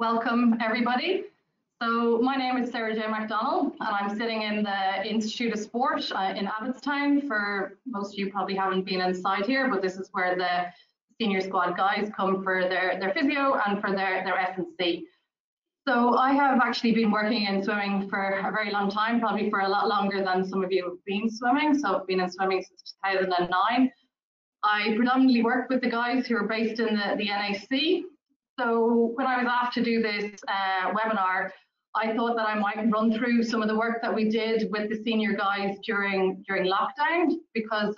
Welcome everybody. So my name is Sarah Jane McDonnell and I'm sitting in the Institute of Sport in Abbottstown. For most of you probably haven't been inside here, but this is where the senior squad guys come for their physio and for their S&C. So I have actually been working in swimming for a very long time, probably for a lot longer than some of you have been swimming. So I've been in swimming since 2009. I predominantly work with the guys who are based in the NAC. So when I was asked to do this webinar, I thought that I might run through some of the work that we did with the senior guys during lockdown, because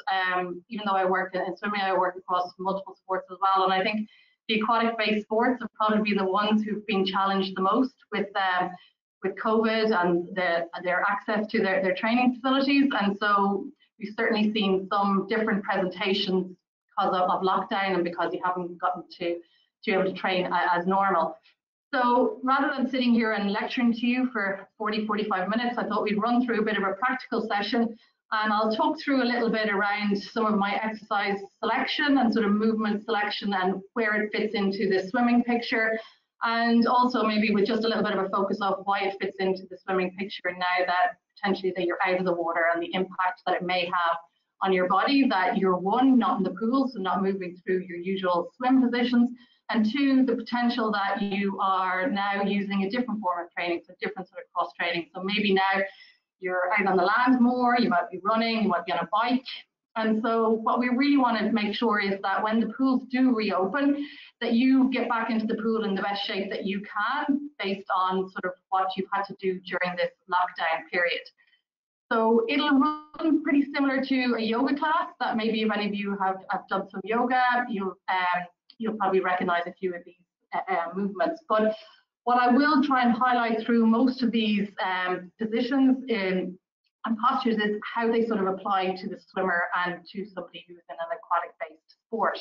even though I work in swimming, I work across multiple sports as well. And I think the aquatic-based sports have probably been the ones who've been challenged the most with COVID and their access to their training facilities. And so we've certainly seen some different presentations because of lockdown and because you haven't gotten to be able to train as normal. So rather than sitting here and lecturing to you for 40-45 minutes, I thought we'd run through a bit of a practical session, and I'll talk through a little bit around some of my exercise selection and sort of movement selection and where it fits into the swimming picture, and also maybe with just a little bit of a focus of why it fits into the swimming picture now that potentially that you're out of the water and the impact that it may have on your body, that you're one, not in the pool, so not moving through your usual swim positions, and two, the potential that you are now using a different form of training, so different sort of cross training. So maybe now you're out on the land more, you might be running, you might be on a bike. And so what we really want to make sure is that when the pools do reopen, that you get back into the pool in the best shape that you can, based on sort of what you've had to do during this lockdown period. So it'll run pretty similar to a yoga class that maybe if any of you have done some yoga, you'll probably recognize a few of these movements. But what I will try and highlight through most of these positions and postures is how they sort of apply to the swimmer and to somebody who's in an aquatic-based sport.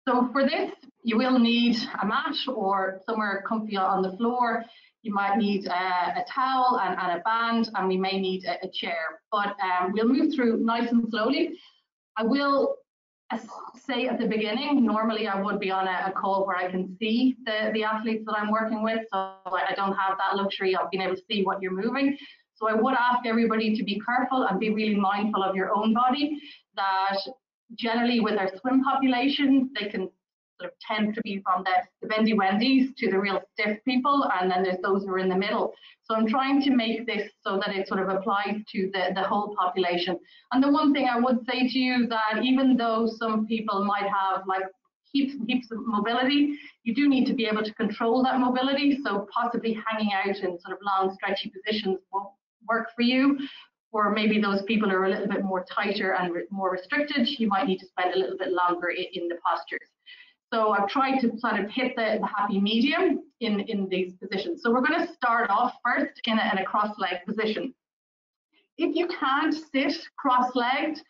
So for this, you will need a mat or somewhere comfy on the floor. You might need a towel and a band, and we may need a chair. But we'll move through nice and slowly. I will say at the beginning, normally I would be on a call where I can see the athletes that I'm working with, so I don't have that luxury of being able to see what you're moving. So I would ask everybody to be careful and be really mindful of your own body, that generally with our swim population, they can sort of tend to be from the bendy wendies to the real stiff people, and then there's those who are in the middle. So I'm trying to make this so that it sort of applies to the whole population. And the one thing I would say to you, that even though some people might have like heaps of mobility, you do need to be able to control that mobility. So possibly hanging out in sort of long stretchy positions won't work for you. Or maybe those people are a little bit more tighter and more restricted, you might need to spend a little bit longer in the postures. So I've tried to sort of hit the happy medium in these positions. So we're going to start off first in a cross-legged position. If you can't sit cross-legged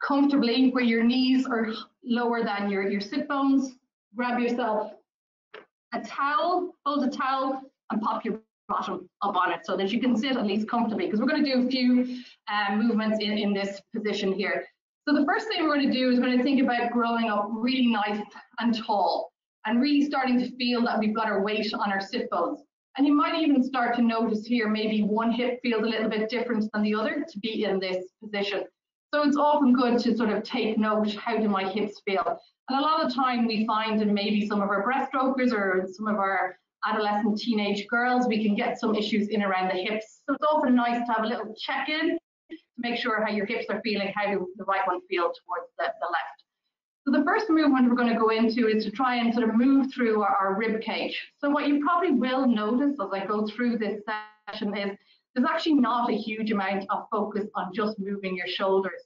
comfortably where your knees are lower than your sit bones, grab yourself a towel, hold a towel and pop your bottom up on it so that you can sit at least comfortably, because we're going to do a few movements in this position here. So the first thing we're going to do is we're going to think about growing up really nice and tall and really starting to feel that we've got our weight on our sit bones. And you might even start to notice here maybe one hip feels a little bit different than the other to be in this position. So it's often good to sort of take note, how do my hips feel? And a lot of the time we find in maybe some of our breaststrokers or some of our adolescent teenage girls, we can get some issues in around the hips. So it's often nice to have a little check-in to make sure how your hips are feeling, how do the right one feel towards the left. So the first movement we're going to go into is to try and sort of move through our rib cage. So what you probably will notice as I go through this session is there's actually not a huge amount of focus on just moving your shoulders.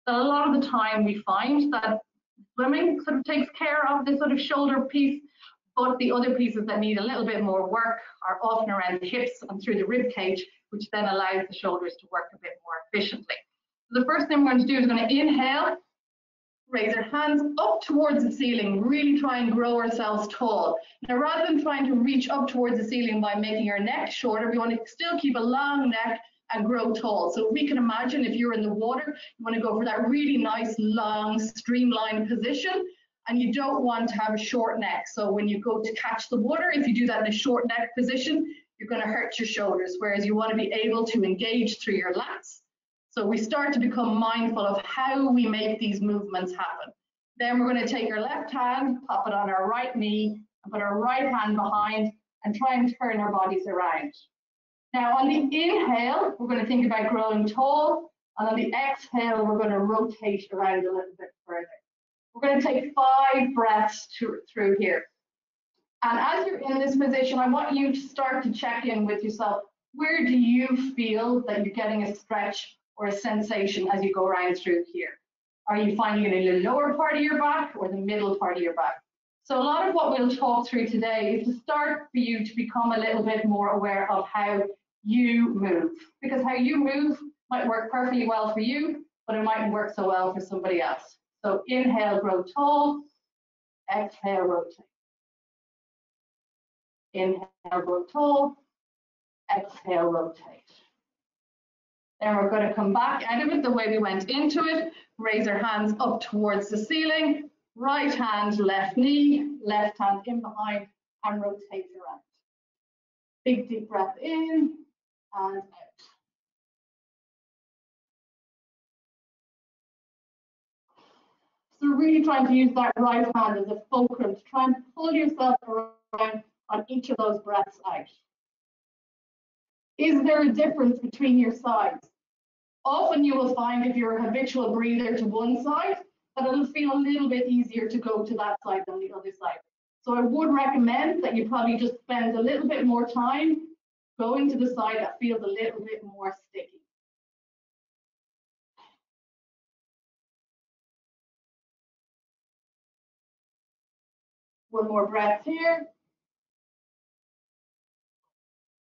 So a lot of the time we find that swimming sort of takes care of this sort of shoulder piece, but the other pieces that need a little bit more work are often around the hips and through the rib cage, which then allows the shoulders to work a bit more efficiently. So the first thing we're going to do is going to inhale, raise our hands up towards the ceiling, really try and grow ourselves tall. Now, rather than trying to reach up towards the ceiling by making our neck shorter, we want to still keep a long neck and grow tall. So we can imagine if you're in the water, you want to go for that really nice, long, streamlined position. and you don't want to have a short neck. So when you go to catch the water, if you do that in a short neck position, you're going to hurt your shoulders, whereas you want to be able to engage through your lats. So we start to become mindful of how we make these movements happen. Then we're going to take our left hand, pop it on our right knee, and put our right hand behind and try and turn our bodies around. Now on the inhale, we're going to think about growing tall, and on the exhale, we're going to rotate around a little bit further. We're going to take 5 breaths through here. And as you're in this position, I want you to start to check in with yourself. Where do you feel that you're getting a stretch or a sensation as you go around through here? Are you finding it in the lower part of your back or the middle part of your back? So a lot of what we'll talk through today is to start for you to become a little bit more aware of how you move, because how you move might work perfectly well for you, but it mightn't work so well for somebody else. So inhale, grow tall, exhale, rotate. Inhale, grow tall, exhale, rotate. Then we're going to come back out of it the way we went into it, raise our hands up towards the ceiling, right hand, left knee, left hand in behind, and rotate around. Big deep breath in and out. So really trying to use that right hand as a fulcrum to try and pull yourself around on each of those breaths out. Is there a difference between your sides? Often you will find if you're a habitual breather to one side, that it'll feel a little bit easier to go to that side than the other side. So I would recommend that you probably just spend a little bit more time going to the side that feels a little bit more sticky. One more breath here.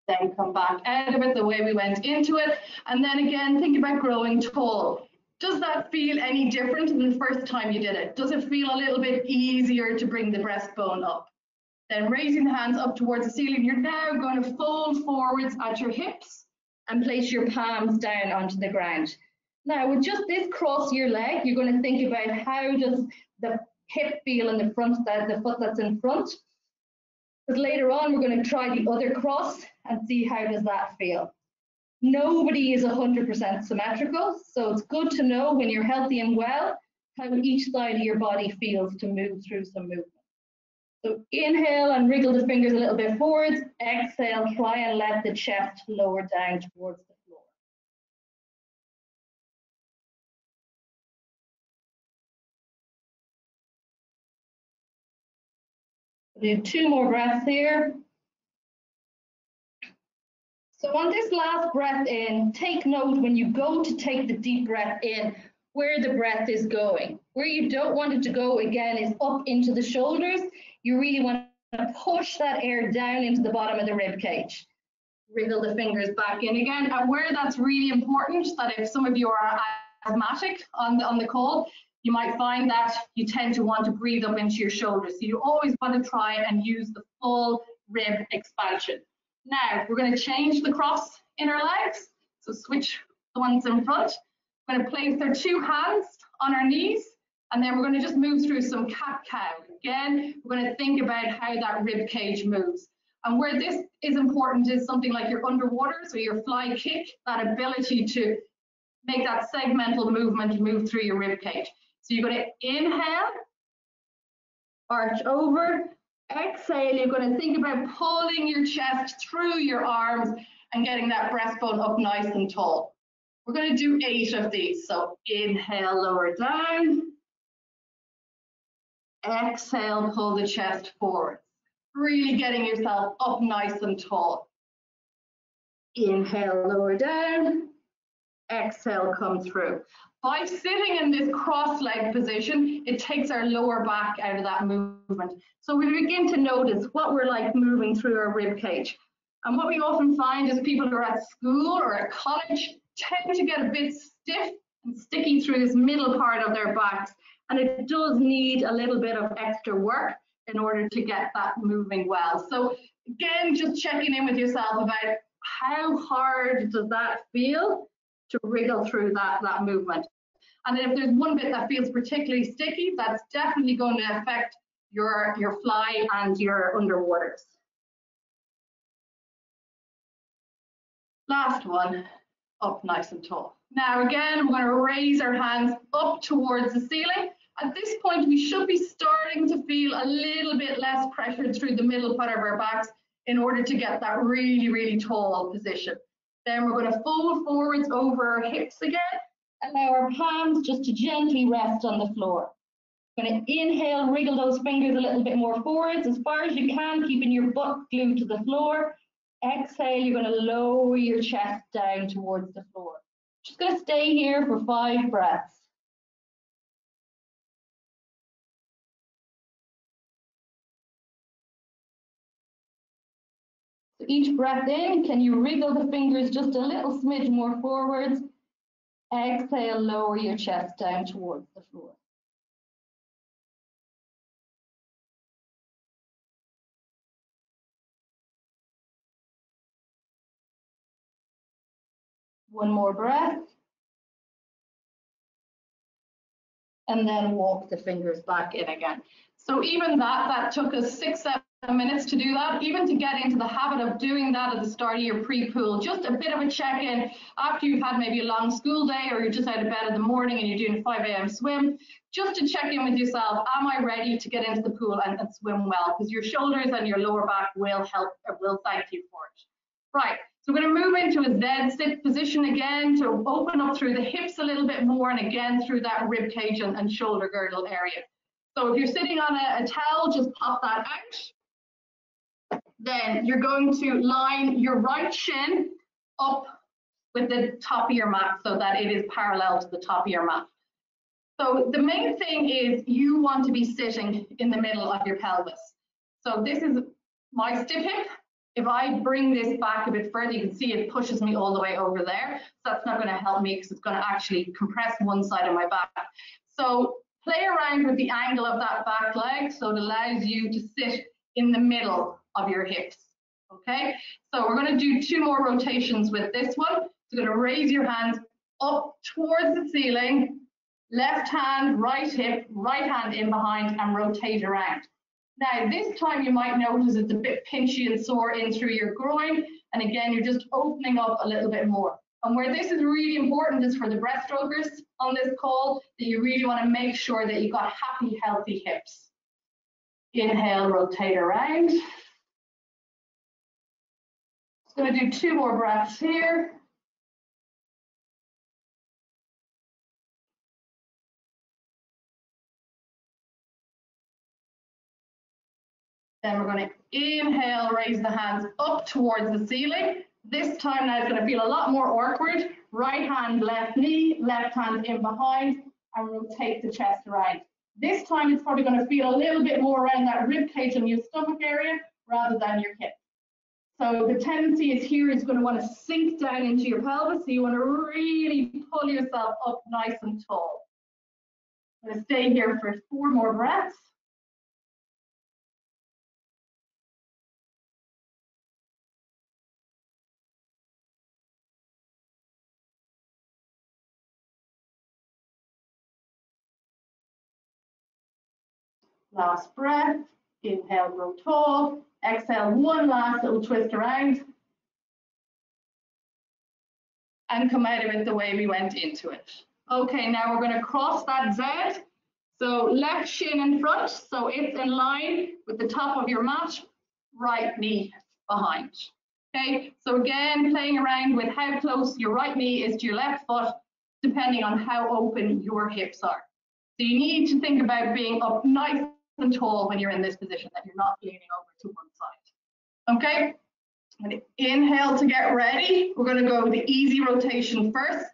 Then come back out of it the way we went into it. And then again, think about growing tall. Does that feel any different than the first time you did it? Does it feel a little bit easier to bring the breastbone up? Then raising the hands up towards the ceiling, you're now going to fold forwards at your hips and place your palms down onto the ground. Now with just this cross your leg, you're going to think about how does the hip feel in the front, the foot that's in front. Because later on, we're going to try the other cross and see how does that feel. Nobody is 100% symmetrical, so it's good to know when you're healthy and well how each side of your body feels to move through some movement. So inhale and wriggle the fingers a little bit forwards. Exhale, try and let the chest lower down towards the floor. Do 2 more breaths here. So on this last breath in, take note when you go to take the deep breath in, where the breath is going. Where you don't want it to go again is up into the shoulders. You really want to push that air down into the bottom of the rib cage. Wriggle the fingers back in again. And where that's really important, that if some of you are asthmatic on the call, you might find that you tend to want to breathe up into your shoulders. So you always want to try and use the full rib expansion. Now, we're going to change the cross in our legs. So switch the ones in front. We're going to place our 2 hands on our knees, and then we're going to just move through some cat-cow. Again, we're going to think about how that rib cage moves. And where this is important is something like your underwater, so your fly kick, that ability to make that segmental movement move through your rib cage. So you're going to inhale, arch over. Exhale, you're going to think about pulling your chest through your arms and getting that breastbone up nice and tall. We're going to do 8 of these. So inhale, lower down. Exhale, pull the chest forward. Really getting yourself up nice and tall. Inhale, lower down. Exhale, come through. By sitting in this cross-leg position, it takes our lower back out of that movement. So we begin to notice what we're like moving through our rib cage. And what we often find is people who are at school or at college tend to get a bit stiff and sticky through this middle part of their backs. And it does need a little bit of extra work in order to get that moving well. So again, just checking in with yourself about how hard does that feel to wriggle through that movement. And if there's one bit that feels particularly sticky, that's definitely going to affect your fly and your underwaters. Last one, up nice and tall. Now again, we're going to raise our hands up towards the ceiling. At this point, we should be starting to feel a little bit less pressure through the middle part of our backs in order to get that really, really tall position. Then we're going to fold forwards over our hips again. Allow our palms just to gently rest on the floor. Going to inhale, wriggle those fingers a little bit more forwards as far as you can, keeping your butt glued to the floor. Exhale, you're going to lower your chest down towards the floor. Just going to stay here for 5 breaths. So each breath in, can you wriggle the fingers just a little smidge more forwards? Exhale, lower your chest down towards the floor. One more breath. And then walk the fingers back in again. So even that took us 6-7 minutes to do that, even to get into the habit of doing that at the start of your pre-pool. Just a bit of a check-in after you've had maybe a long school day or you're just out of bed in the morning and you're doing a 5 a.m. swim, just to check in with yourself, am I ready to get into the pool and swim well? Because your shoulders and your lower back will help, or will thank you for it. Right, so we're going to move into a Z sit position again to open up through the hips a little bit more and again through that rib cage and shoulder girdle area. So if you're sitting on a towel, just pop that out. Then you're going to line your right shin up with the top of your mat so that it is parallel to the top of your mat. So the main thing is you want to be sitting in the middle of your pelvis. So this is my stiff hip. If I bring this back a bit further, you can see it pushes me all the way over there. So that's not going to help me because it's going to actually compress one side of my back. So play around with the angle of that back leg so it allows you to sit in the middle of your hips. Okay, so we're going to do 2 more rotations with this one. So you're going to raise your hands up towards the ceiling, left hand, right hip, right hand in behind, and rotate around. Now, this time you might notice it's a bit pinchy and sore in through your groin. And again, you're just opening up a little bit more. And where this is really important is for the breaststrokers on this call, that you really want to make sure that you've got happy, healthy hips. Inhale, rotate around. Just going to do 2 more breaths here. Then we're going to inhale, raise the hands up towards the ceiling. This time now it's going to feel a lot more awkward. Right hand, left knee, left hand in behind, and rotate the chest around. This time it's probably going to feel a little bit more around that rib cage and your stomach area rather than your hip. So the tendency is here is going to want to sink down into your pelvis. So you want to really pull yourself up nice and tall. I'm going to stay here for 4 more breaths. Last breath, inhale, grow tall. Exhale, 1 last little twist around. And come out of it the way we went into it. Okay, now we're going to cross that Z. So left shin in front, so it's in line with the top of your mat, right knee behind. Okay, so again, playing around with how close your right knee is to your left foot, depending on how open your hips are. So you need to think about being up nice and tall when you're in this position, that you're not leaning over to one side. Okay, and inhale to get ready. We're going to go the easy rotation first.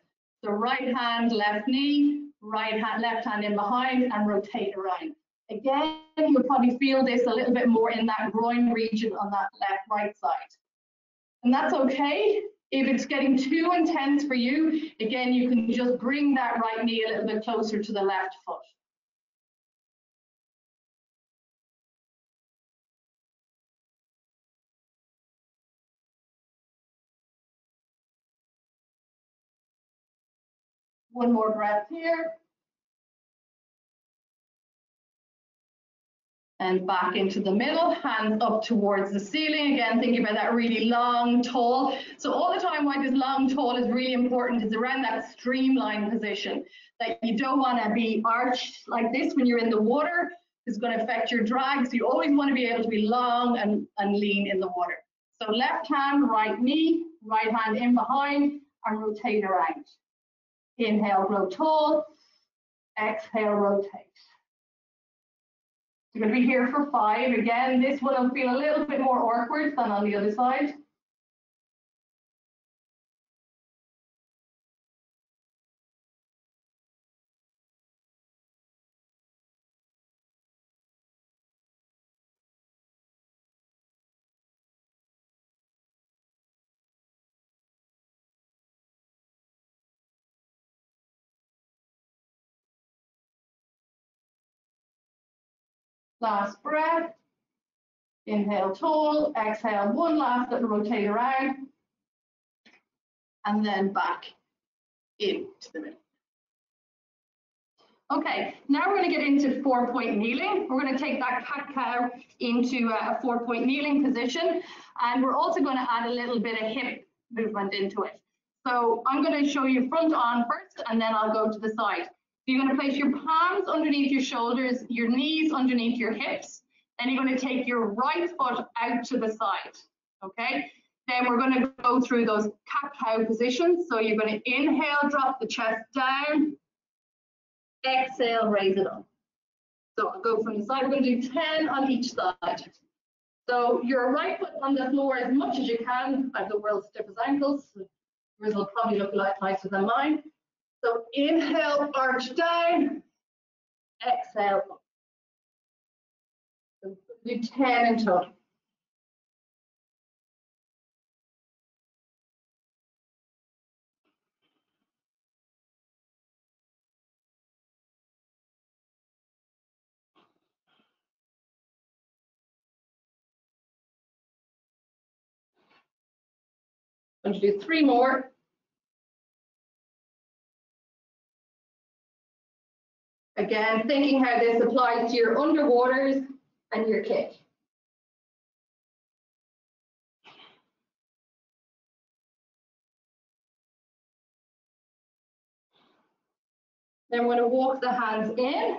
So right hand, left knee, right hand, left hand in behind, and rotate around. Again, you'll probably feel this a little bit more in that groin region on that right side. And that's okay. If it's getting too intense for you, again, you can just bring that right knee a little bit closer to the left foot. One more breath here. And back into the middle, hands up towards the ceiling. Again, thinking about that really long, tall. So all the time why this long, tall is really important is around that streamline position, that you don't want to be arched like this when you're in the water. It's going to affect your drag. So you always want to be able to be long and lean in the water. So left hand, right knee, right hand in behind, and rotate around. Inhale, grow tall. Exhale, rotate. You're going to be here for 5. Again, this one will feel a little bit more awkward than on the other side. Last breath. Inhale, tall. Exhale, one last little rotate around. And then back into the middle. Okay, now we're going to get into 4-point kneeling. We're going to take that cat-cow into a 4-point kneeling position. And we're also going to add a little bit of hip movement into it. So I'm going to show you front on first, and then I'll go to the side. So you're going to place your palms underneath your shoulders, your knees underneath your hips. Then you're going to take your right foot out to the side, okay? Then we're going to go through those cat-cow positions. So you're going to inhale, drop the chest down. Exhale, raise it up. So I'll go from the side. We're going to do 10 on each side. So your right foot on the floor as much as you can. I have the world's stiffest ankles. Yours will probably look a lot nicer than mine. So inhale, arch down. Exhale up. So do 10 in total. I'm going to do 3 more. Again, thinking how this applies to your underwaters and your kick. Then we're going to walk the hands in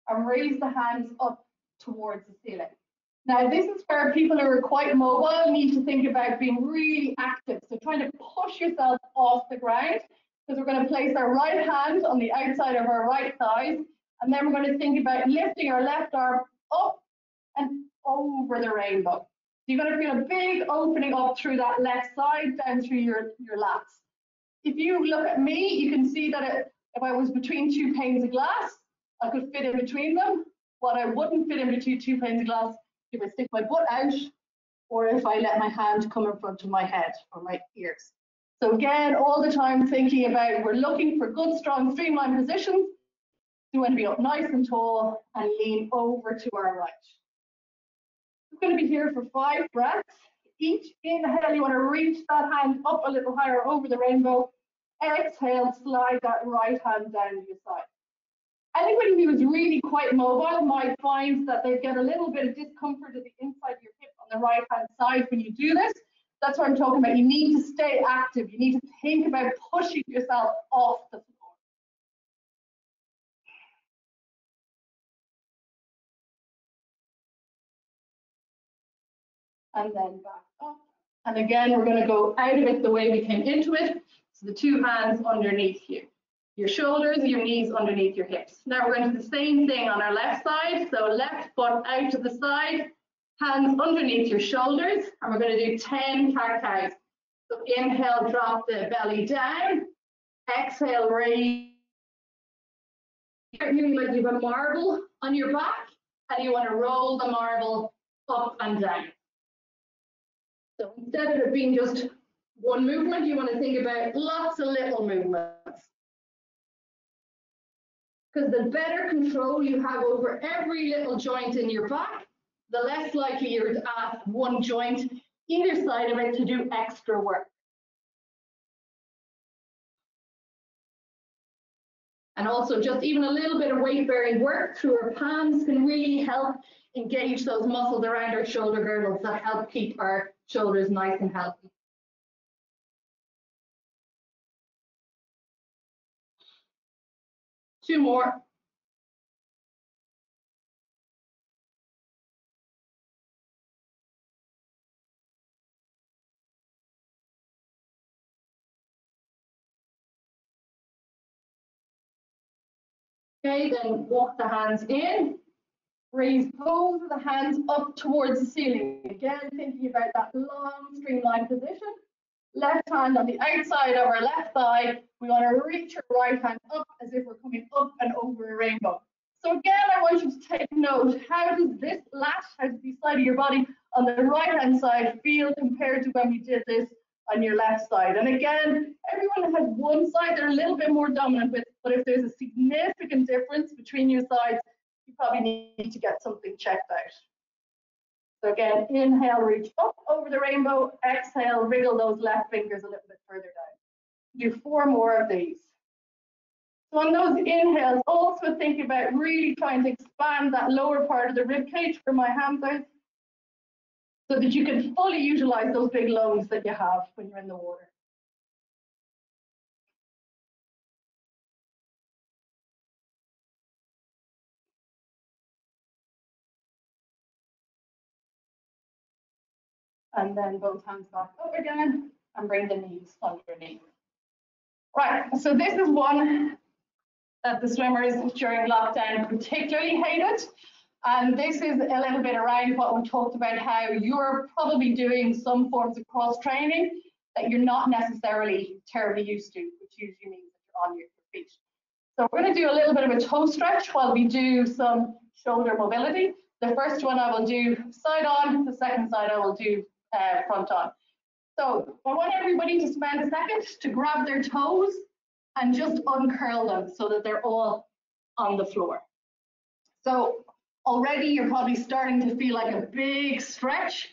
and raise the hands up towards the ceiling. Now, this is where people who are quite mobile need to think about being really active. So trying to push yourself off the ground, because we're going to place our right hand on the outside of our right thigh, and then we're going to think about lifting our left arm up and over the rainbow. So you're going to feel a big opening up through that left side, down through your lats. If you look at me, you can see that if I was between 2 panes of glass, I could fit in between them. What I wouldn't fit in between 2 panes of glass, if I stick my butt out, or if I let my hand come in front of my head or my ears. So again, all the time thinking about, we're looking for good, strong, streamlined positions. You want to be up nice and tall and lean over to our right. We're going to be here for 5 breaths. Each inhale, you want to reach that hand up a little higher over the rainbow. Exhale, slide that right hand down to your side. Anybody who is really quite mobile might find that they get a little bit of discomfort at the inside of your hip on the right hand side when you do this. That's what I'm talking about. You need to stay active. You need to think about pushing yourself off the floor. And then back up. And again, we're going to go out of it the way we came into it. So the 2 hands underneath you. Your shoulders, your knees underneath your hips. Now we're going to do the same thing on our left side. So left foot out to the side, hands underneath your shoulders, and we're going to do 10 cat-cows. So inhale, drop the belly down. Exhale, raise. You're feeling like you have a marble on your back, and you want to roll the marble up and down. So instead of it being just one movement, you want to think about lots of little movements. Because the better control you have over every little joint in your back, the less likely you're to ask one joint either side of it to do extra work. And also just even a little bit of weight bearing work through our palms can really help engage those muscles around our shoulder girdles that help keep our shoulders nice and healthy. Two more. Okay, then walk the hands in. Raise both of the hands up towards the ceiling. Again, thinking about that long streamlined position. Left hand on the outside of our left thigh. We want to reach our right hand up as if we're coming up and over a rainbow. So again, I want you to take note. How does this lat, how does the side of your body on the right hand side feel compared to when we did this on your left side? And again, everyone has one side they're a little bit more dominant with, but if there's a significant difference between your sides, you probably need to get something checked out. So again, inhale, reach up over the rainbow. Exhale, wriggle those left fingers a little bit further down. Do 4 more of these. So on those inhales, also think about really trying to expand that lower part of the rib cage where my hands are, so that you can fully utilize those big lungs that you have when you're in the water. And then both hands back up again and bring the knees underneath. Right, so this is one that the swimmers during lockdown particularly hated. And this is a little bit around what we talked about, how you're probably doing some forms of cross training that you're not necessarily terribly used to, which usually means that you're on your feet. So we're going to do a little bit of a toe stretch while we do some shoulder mobility. The first one I will do side on, the second side I will do front on. So I want everybody to spend a second to grab their toes and just uncurl them so that they're all on the floor. So already you're probably starting to feel like a big stretch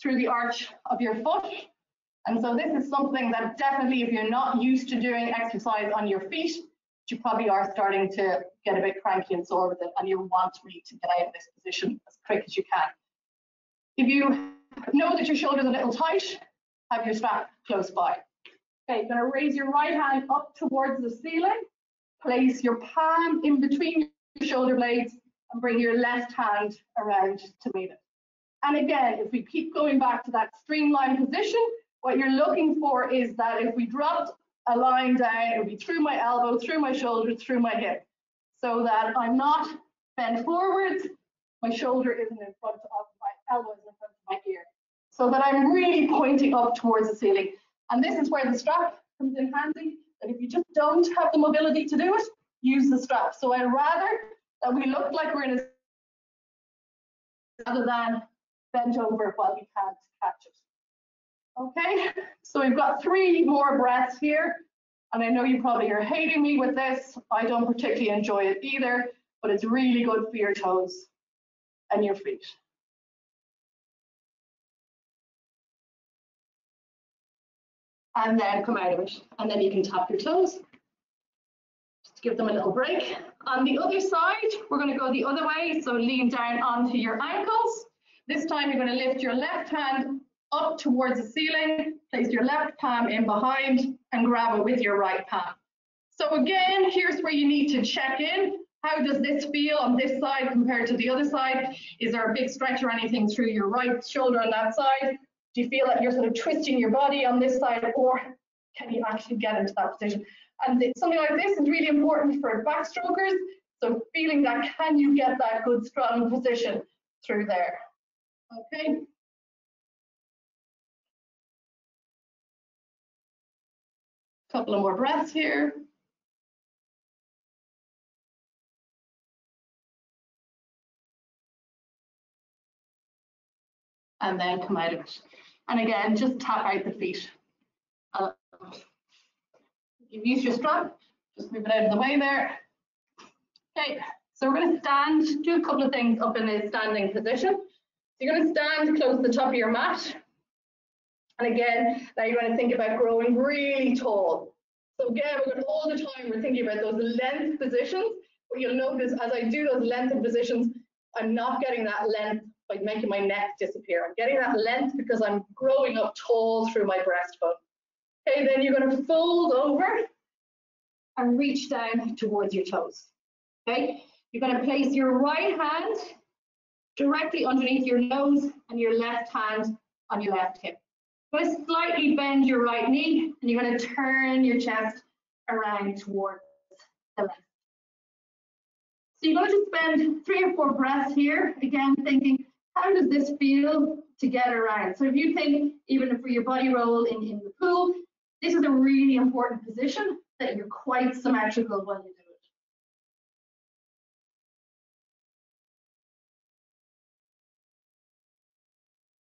through the arch of your foot. And so this is something that definitely, if you're not used to doing exercise on your feet, you probably are starting to get a bit cranky and sore with it, and you want really to get out of this position as quick as you can. If you know that your shoulder's a little tight, have your strap close by. Okay, you're going to raise your right hand up towards the ceiling, place your palm in between your shoulder blades, and bring your left hand around to meet it. And again, if we keep going back to that streamlined position, what you're looking for is that if we dropped a line down, it would be through my elbow, through my shoulder, through my hip, so that I'm not bent forwards, my shoulder isn't in front of my elbow, is in front of my ear, so that I'm really pointing up towards the ceiling. And this is where the strap comes in handy, that if you just don't have the mobility to do it, use the strap. So I'd rather that we look like we're in a, rather than bent over while we can't catch it. Okay, so we've got 3 more breaths here, and I know you probably are hating me with this. I don't particularly enjoy it either, but it's really good for your toes and your feet. And then come out of it, and then you can tap your toes. Just give them a little break. On the other side, we're going to go the other way, so lean down onto your ankles. This time you're going to lift your left hand up towards the ceiling, place your left palm in behind, and grab it with your right palm. So again, here's where you need to check in. How does this feel on this side compared to the other side? Is there a big stretch or anything through your right shoulder on that side? Do you feel that you're sort of twisting your body on this side, or can you actually get into that position? And something like this is really important for backstrokers. So feeling that, can you get that good strong position through there? Okay. Couple of more breaths here. And then come out of it. And again, just tap out the feet. You've used your strap, just move it out of the way there. Okay, so we're going to stand, do a couple of things up in a standing position. So you're going to stand close to the top of your mat. And again, now you're going to think about growing really tall. So again, all the time we're thinking about those length positions, but you'll notice as I do those lengthened positions, I'm not getting that length by making my neck disappear. I'm getting that length because I'm growing up tall through my breastbone. Okay, then you're going to fold over and reach down towards your toes. Okay, you're going to place your right hand directly underneath your nose and your left hand on your left hip. You're going to slightly bend your right knee and you're going to turn your chest around towards the left. So you're going to spend 3 or 4 breaths here, again thinking, how does this feel to get around? So if you think, even for your body roll in the pool, this is a really important position that you're quite symmetrical when you do it.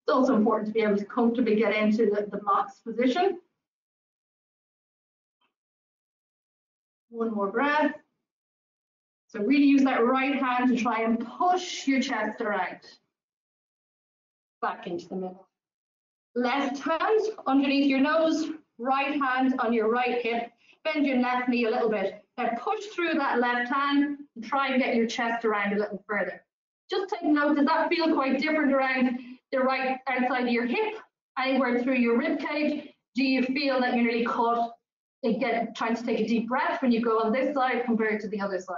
It's also important to be able to comfortably get into the box position. One more breath. So really use that right hand to try and push your chest around. Back into the middle. Left hand underneath your nose, right hand on your right hip. Bend your left knee a little bit. Now push through that left hand and try and get your chest around a little further. Just take note, does that feel quite different around the right outside of your hip, anywhere through your rib cage? Do you feel that you're nearly caught again, trying to take a deep breath when you go on this side compared to the other side?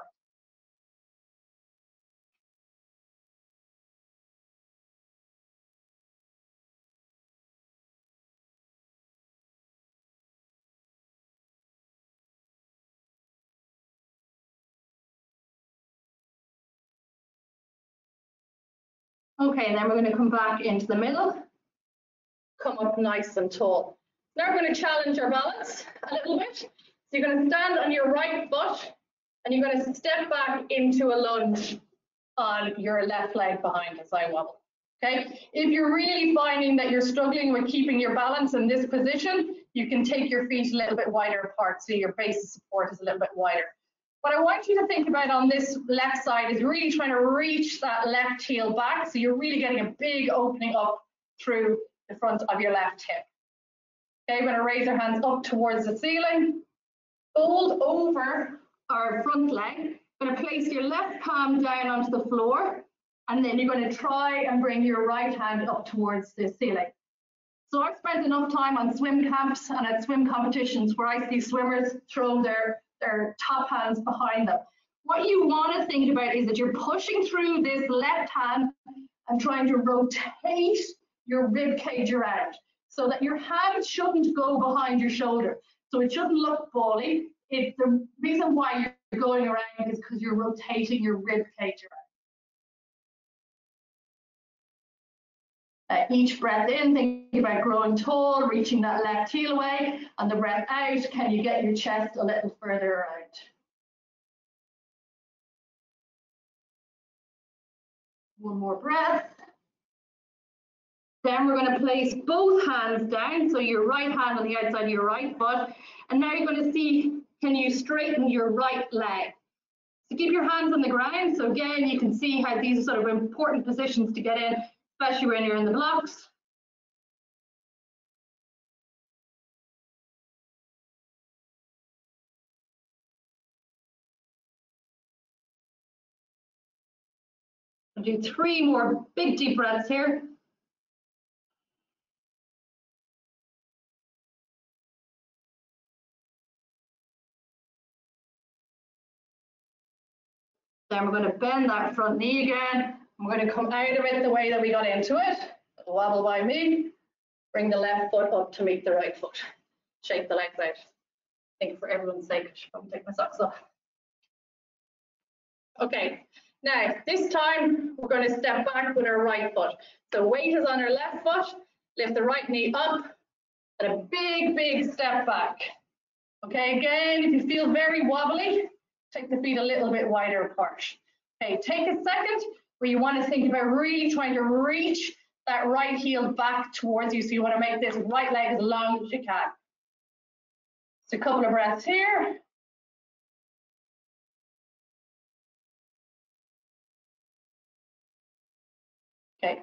Okay, and then we're going to come back into the middle, come up nice and tall. Now we're going to challenge our balance a little bit. So you're going to stand on your right foot and you're going to step back into a lunge on your left leg behind as I wobble. Okay, if you're really finding that you're struggling with keeping your balance in this position, you can take your feet a little bit wider apart so your base of support is a little bit wider. What I want you to think about on this left side is really trying to reach that left heel back, so you're really getting a big opening up through the front of your left hip. Okay, we're going to raise our hands up towards the ceiling, fold over our front leg. You're going to place your left palm down onto the floor, and then you're going to try and bring your right hand up towards the ceiling. So I've spent enough time on swim camps and at swim competitions where I see swimmers throw their top hands behind them. What you want to think about is that you're pushing through this left hand and trying to rotate your rib cage around so that your hand shouldn't go behind your shoulder. So it shouldn't look bally. The reason why you're going around is because you're rotating your rib cage around. Each breath in, think about growing tall, reaching that left heel away, and the breath out, can you get your chest a little further around? One more breath. Then we're going to place both hands down, so your right hand on the outside of your right foot, and now you're going to see, can you straighten your right leg? So keep your hands on the ground, so again, you can see how these are sort of important positions to get in, especially when you're in the blocks. I'll do 3 more big deep breaths here. Then we're going to bend that front knee again. We're going to come out of it the way that we got into it. Little wobble by me. Bring the left foot up to meet the right foot. Shake the legs out. I think for everyone's sake, I should probably take my socks off. Okay, now this time we're going to step back with our right foot. So weight is on our left foot, lift the right knee up, and a big, big step back. Okay, again, if you feel very wobbly, take the feet a little bit wider apart. Okay, take a second where you want to think about really trying to reach that right heel back towards you. So you want to make this right leg as long as you can. So a couple of breaths here. Okay,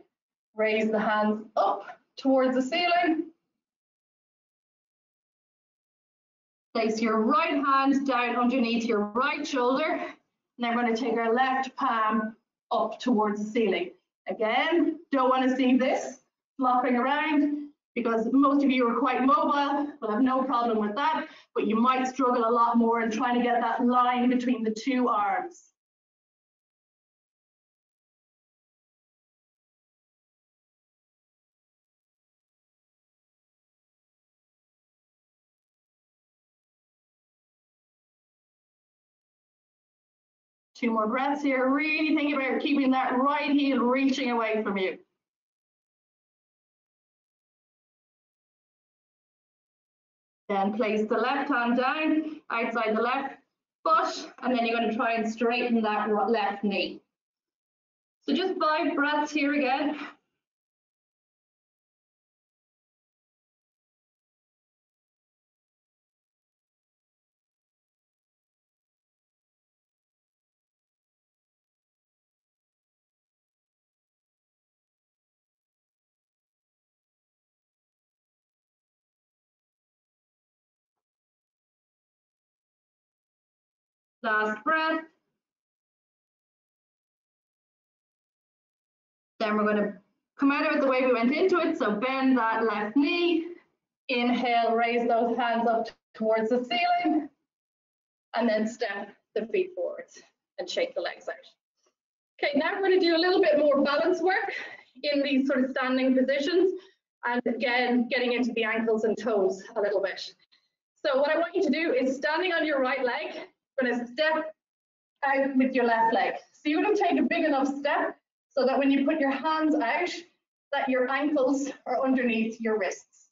raise the hands up towards the ceiling. Place your right hand down underneath your right shoulder, and then we're going to take our left palm up towards the ceiling. Again, don't want to see this flopping around because most of you are quite mobile, will have no problem with that, but you might struggle a lot more in trying to get that line between the two arms. Two more breaths here. Really think about keeping that right heel reaching away from you. Then place the left hand down outside the left foot, and then you're going to try and straighten that left knee. So just 5 breaths here again. Last breath. Then we're going to come out of it the way we went into it. So bend that left knee. Inhale, raise those hands up towards the ceiling. And then step the feet forwards and shake the legs out. Okay, now we're going to do a little bit more balance work in these sort of standing positions. And again, getting into the ankles and toes a little bit. So what I want you to do is standing on your right leg, you're going to step out with your left leg. So you're going to take a big enough step so that when you put your hands out, that your ankles are underneath your wrists.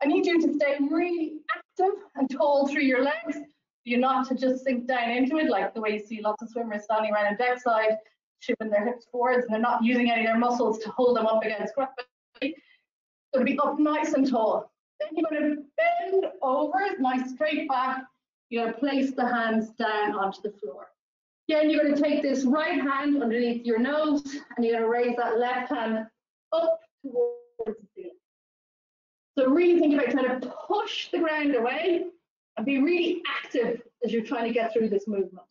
I need you to stay really active and tall through your legs. You're not to just sink down into it like the way you see lots of swimmers standing around on deck side, shifting their hips forwards, and they're not using any of their muscles to hold them up against gravity. So to be up nice and tall. Then you're going to bend over, nice straight back. You're going to place the hands down onto the floor. Again, you're going to take this right hand underneath your nose, and you're going to raise that left hand up towards the ceiling. So really think about trying to push the ground away and be really active as you're trying to get through this movement.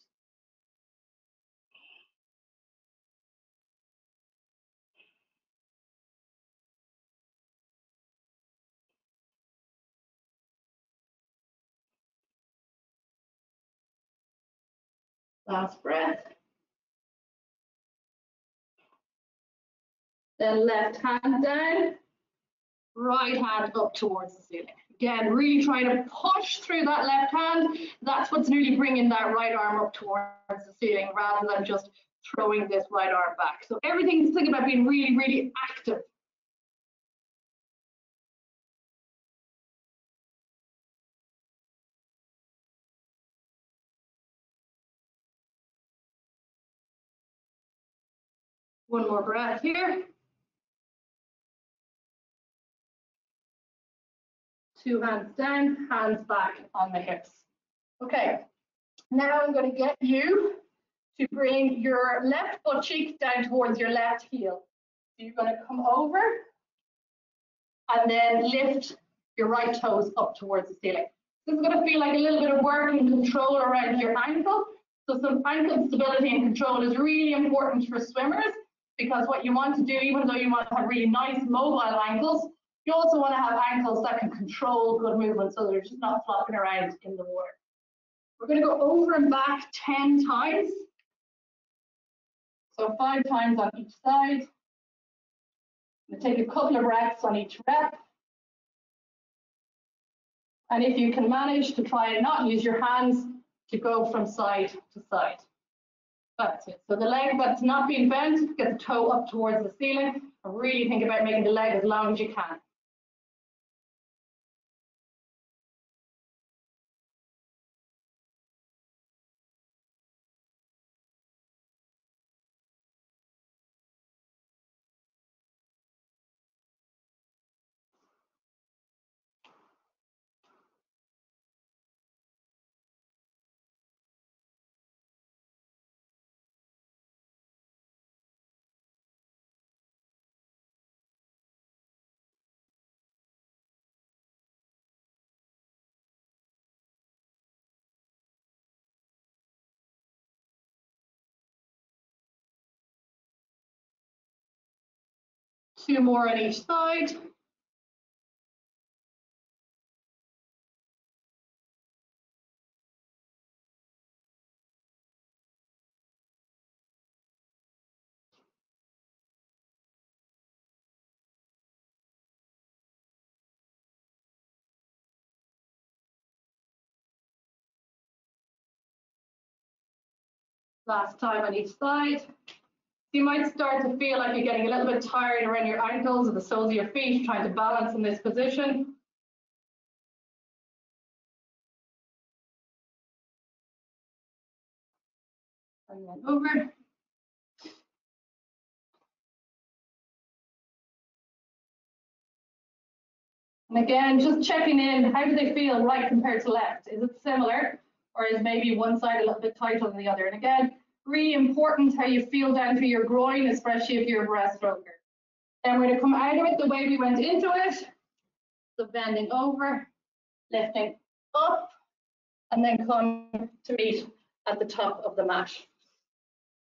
Last breath. Then left hand down, right hand up towards the ceiling. Again, really trying to push through that left hand. That's what's really bringing that right arm up towards the ceiling rather than just throwing this right arm back. So everything's thinking about being really, really active. One more breath here. 2 hands down, hands back on the hips. Okay, now I'm going to get you to bring your left butt cheek down towards your left heel. So you're going to come over and then lift your right toes up towards the ceiling. This is going to feel like a little bit of work and control around your ankle. So some ankle stability and control is really important for swimmers because what you want to do, even though you want to have really nice mobile ankles, you also want to have ankles that can control good movement so they're just not flopping around in the water. We're going to go over and back 10 times. So 5 times on each side. I'm going to take a couple of breaths on each rep. And if you can manage to try and not use your hands to go from side to side. That's it. So the leg that's not being bent, get the toe up towards the ceiling. And really think about making the leg as long as you can. 2 more on each side. Last time on each side. You might start to feel like you're getting a little bit tired around your ankles or the soles of your feet, trying to balance in this position. And then over. And again, just checking in, how do they feel right compared to left? Is it similar, or is maybe one side a little bit tighter than the other? And again, really important how you feel down through your groin, especially if you're a breaststroker. Then we're going to come out of it the way we went into it. So bending over, lifting up, and then come to meet at the top of the mat.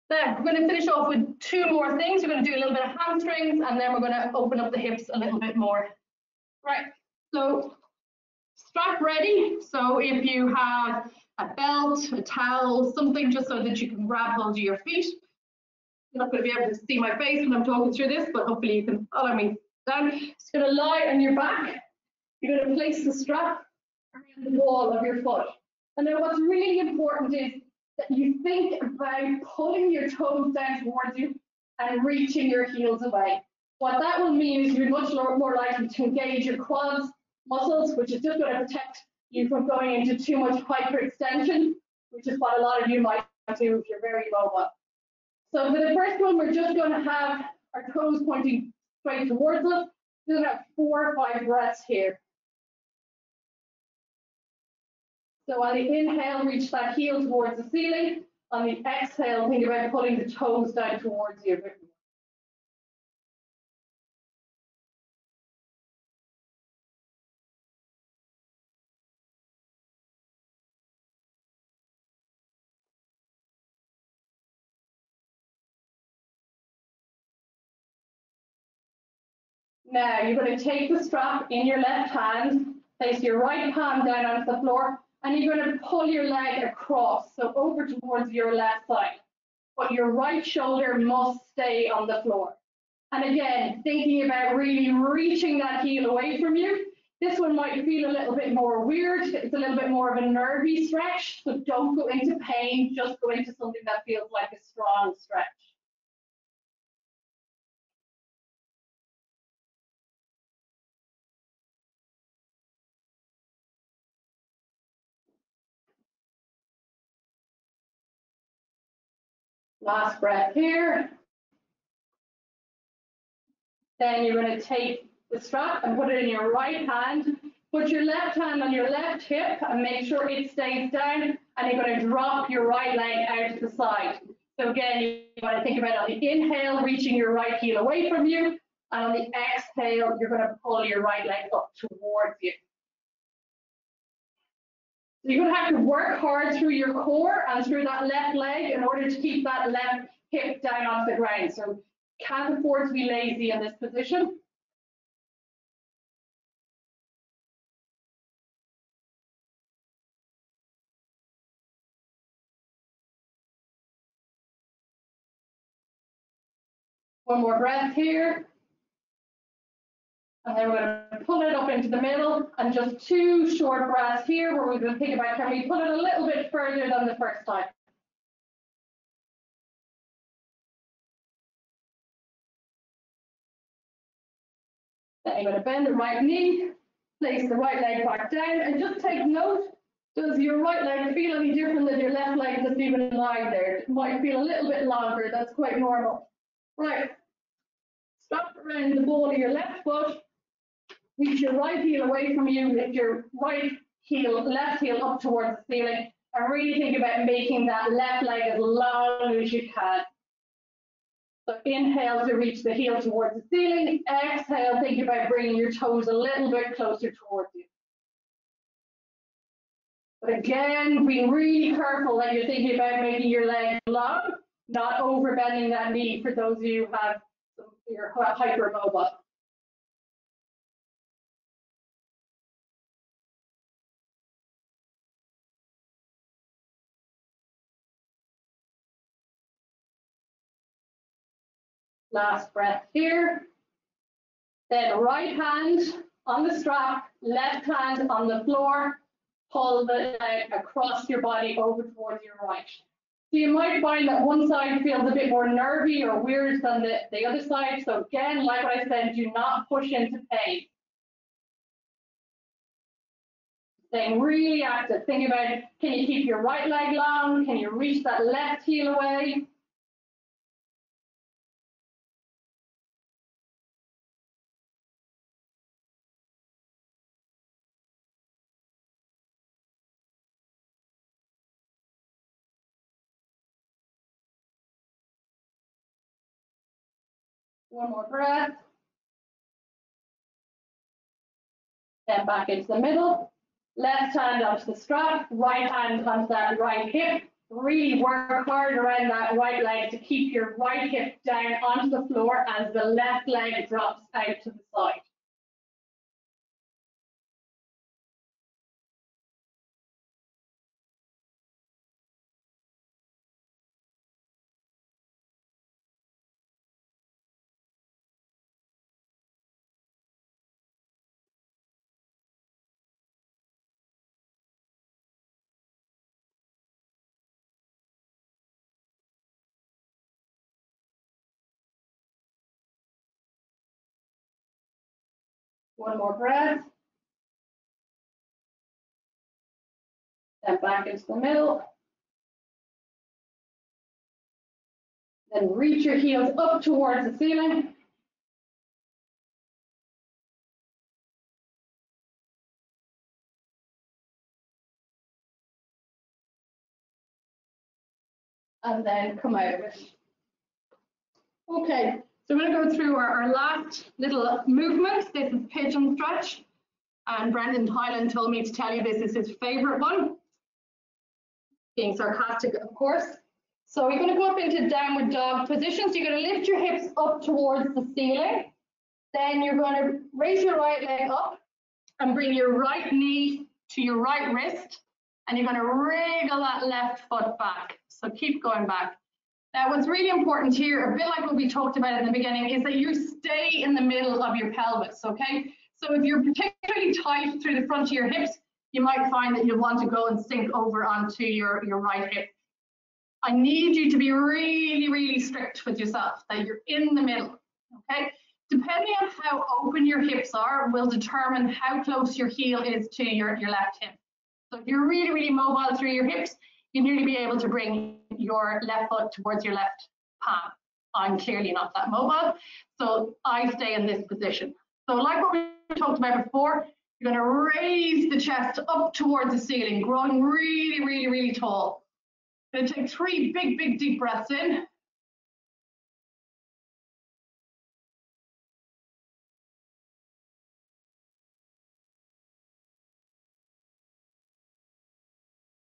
Then we're going to finish off with 2 more things. We're going to do a little bit of hamstrings, and then we're going to open up the hips a little bit more. Right, so strap ready. So if you have a belt, a towel, something just so that you can grab hold of your feet. You're not going to be able to see my face when I'm talking through this, but hopefully you can follow me down. It's going to lie on your back. You're going to place the strap around the ball of your foot. And then what's really important is that you think about pulling your toes down towards you and reaching your heels away. What that will mean is you're much more likely to engage your quads muscles, which is just going to protect you from going into too much hyperextension, which is what a lot of you might do if you're very mobile. So for the first one, we're just going to have our toes pointing straight towards us. We're going to have 4 or 5 breaths here. So on the inhale, reach that heel towards the ceiling. On the exhale, think about pulling the toes down towards you. Now you're going to take the strap in your left hand, place your right palm down onto the floor, and you're going to pull your leg across, so over towards your left side. But your right shoulder must stay on the floor. And again, thinking about really reaching that heel away from you. This one might feel a little bit more weird. It's a little bit more of a nervy stretch, so don't go into pain, just go into something that feels like a strong stretch. Last breath here. Then you're going to take the strap and put it in your right hand. Put your left hand on your left hip and make sure it stays down. And you're going to drop your right leg out to the side. So again, you want to think about on the inhale, reaching your right heel away from you. And on the exhale, you're going to pull your right leg up towards you. So you're going to have to work hard through your core and through that left leg in order to keep that left hip down onto the ground. So can't afford to be lazy in this position. One more breath here. And then we're going to pull it up into the middle, and just 2 short breaths here where we're going to think about, can we pull it a little bit further than the first time? Then you're going to bend the right knee, place the right leg back down, and just take note, does your right leg feel any different than your left leg that's even lying there? It might feel a little bit longer, that's quite normal. Right, strap around the ball of your left foot, reach your right heel away from you, lift your right heel, left heel up towards the ceiling, and really think about making that left leg as long as you can. So inhale to reach the heel towards the ceiling. Exhale, think about bringing your toes a little bit closer towards you. But again, being really careful that you're thinking about making your leg long, not over bending that knee for those of you who have some you're hypermobile. Last breath here. Then right hand on the strap, left hand on the floor. Pull the leg across your body over towards your right. So you might find that one side feels a bit more nervy or weird than the other side. So again, like what I said, do not push into pain. Staying really active. Think about, can you keep your right leg long? Can you reach that left heel away? One more breath. Then back into the middle. Left hand onto the strap, right hand onto that right hip. Really work hard around that right leg to keep your right hip down onto the floor as the left leg drops out to the side. One more breath. Then back into the middle. Then reach your heels up towards the ceiling. And then come out of it. Okay, so we're going to go through our last little movement. This is Pigeon Stretch. And Brendan Hyland told me to tell you this is his favorite one. Being sarcastic, of course. So we're going to go up into downward dog position. So you're going to lift your hips up towards the ceiling. Then you're going to raise your right leg up and bring your right knee to your right wrist. And you're going to wriggle that left foot back. So keep going back. Now, what's really important here, a bit like what we talked about in the beginning, is that you stay in the middle of your pelvis, okay? So if you're particularly tight through the front of your hips, you might find that you'll want to go and sink over onto your right hip. I need you to be really, really strict with yourself, that you're in the middle, okay? Depending on how open your hips are will determine how close your heel is to your left hip. So if you're really, really mobile through your hips, you need to be able to bring your left foot towards your left palm. I'm clearly not that mobile, so I stay in this position. So like what we talked about before, you're going to raise the chest up towards the ceiling, growing really, really, really tall. Going to take 3 big, big, deep breaths in.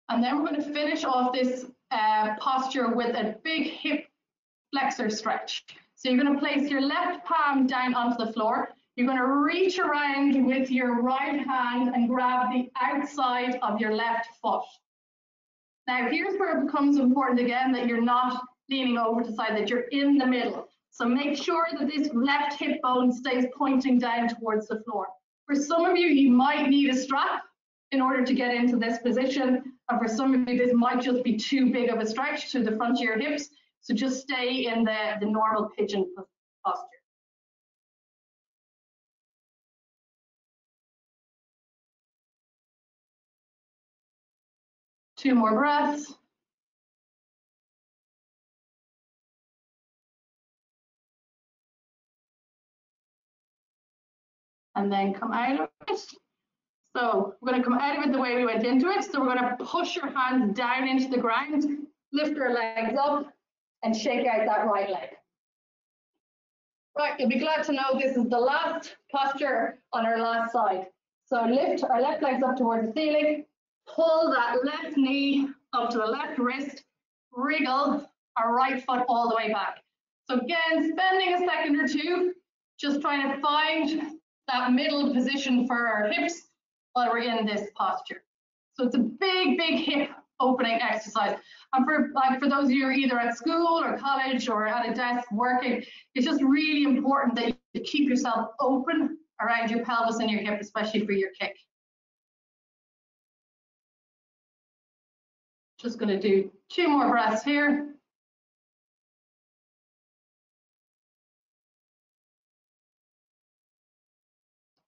And then we're going to finish off this posture with a big hip flexor stretch. So you're going to place your left palm down onto the floor. You're going to reach around with your right hand and grab the outside of your left foot. Now, here's where it becomes important again that you're not leaning over to the side, that you're in the middle. So make sure that this left hip bone stays pointing down towards the floor. For some of you, you might need a strap in order to get into this position. And for some of you, this might just be too big of a stretch to the front of your hips. So just stay in the normal pigeon posture. Two more breaths. And then come out of it. So we're going to come out of it the way we went into it. So we're going to push your hands down into the ground, lift your legs up, and shake out that right leg. Right, you'll be glad to know this is the last posture on our last side. So lift our left legs up towards the ceiling, pull that left knee up to the left wrist, wriggle our right foot all the way back. So again, spending a second or two, just trying to find that middle position for our hips while we're in this posture. So it's a big, big hip opening exercise. And for those of you who are either at school or college or at a desk working, it's just really important that you keep yourself open around your pelvis and your hip, especially for your kick. Just going to do 2 more breaths here.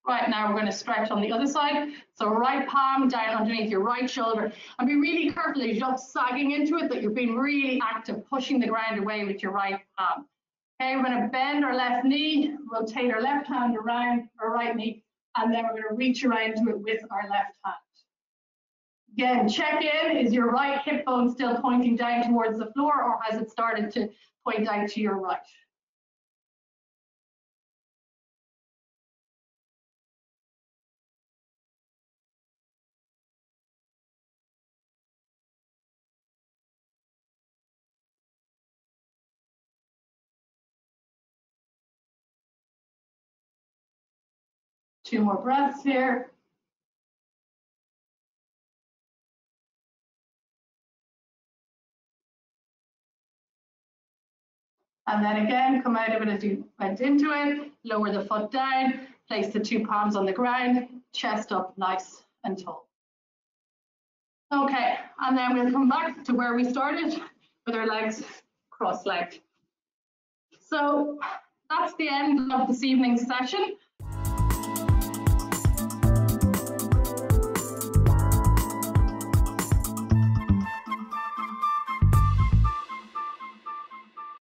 Right, now we're going to stretch on the other side. So right palm down underneath your right shoulder. And be really careful that you're not sagging into it, that you're being really active, pushing the ground away with your right palm. Okay, we're going to bend our left knee, rotate our left hand around our right knee, and then we're going to reach around to it with our left hand. Again, check in, is your right hip bone still pointing down towards the floor, or has it started to point out to your right? Two more breaths here. And then again, come out of it as you went into it, lower the foot down, place the 2 palms on the ground, chest up nice and tall. Okay, and then we'll come back to where we started with our legs cross-legged. So that's the end of this evening's session.